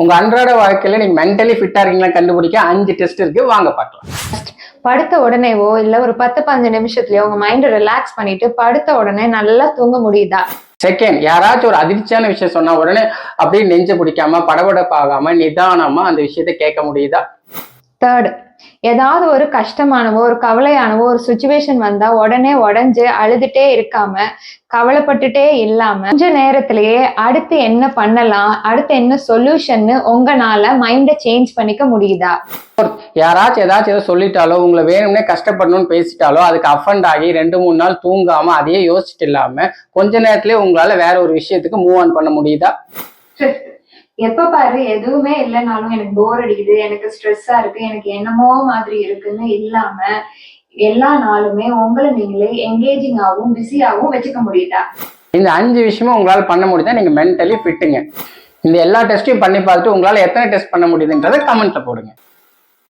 உங்க அன்றாட வாழ்க்கையில நீங்க மென்டலி ஃபிட்டா இருக்கீங்களா கண்டுபிடிக்க 5 டெஸ்ட் இருக்கு, வாங்க பார்க்கலாம். படுத்த உடனேவோ இல்ல ஒரு 10-15 நிமிஷத்துலயோ உங்க மைண்ட் ரிலாக்ஸ் பண்ணிட்டு படுத்த உடனே நல்லா தூங்க முடியுதா? செகண்ட், யாராச்சும் ஒரு அதிர்ச்சியான விஷயம் சொன்னா உடனே அப்படியே நெஞ்ச பிடிக்காம படபடப்பாகாம நிதானமா அந்த விஷயத்த கேட்க முடியுதா? தேர்ட், ஏதாவது ஒரு கஷ்டமானவோ ஒரு கவலையானவோ ஒரு சுச்சுவேஷன் வந்தா உடனே உடஞ்சு அழுதுட்டே இருக்காம கவலைப்பட்டுட்டே இல்லாம கொஞ்ச நேரத்திலேயே அடுத்து என்ன பண்ணலாம், அடுத்து என்ன சொல்யூஷன் உங்களால மைண்ட சேஞ்ச் பண்ணிக்க முடியுதா? யாராச்சும் ஏதாச்சும் ஏதோ சொல்லிட்டாலோ உங்களை வேணும்னே கஷ்டப்படணும்னு பேசிட்டாலோ அதுக்கு அஃபண்ட் ஆகி 2-3 நாள் தூங்காம அதையே யோசிச்சுட்டு இல்லாம கொஞ்ச நேரத்திலேயே உங்களால வேற ஒரு விஷயத்துக்கு மூவ் ஆன் பண்ண முடியுதா? எப்ப பாரு எதுவுமே இல்லைனாலும் எனக்கு போர் அடிக்குது, எனக்கு ஸ்ட்ரெஸ்ஸா இருக்கு, எனக்கு என்னமோ மாதிரி இருக்குன்னு இல்லாம எல்லா நாளுமே உங்களை நீங்களே என்கேஜிங்காகவும் பிஸியாகவும் வச்சுக்க முடியுதா? இந்த 5 விஷயமும் உங்களால பண்ண முடியுதா? நீங்க மென்டலி ஃபிட்டுங்க. இந்த எல்லா டெஸ்ட்டையும் பண்ணி பார்த்துட்டு உங்களால எத்தனை டெஸ்ட் பண்ண முடியுதுன்றதை கமெண்ட்ல போடுங்க.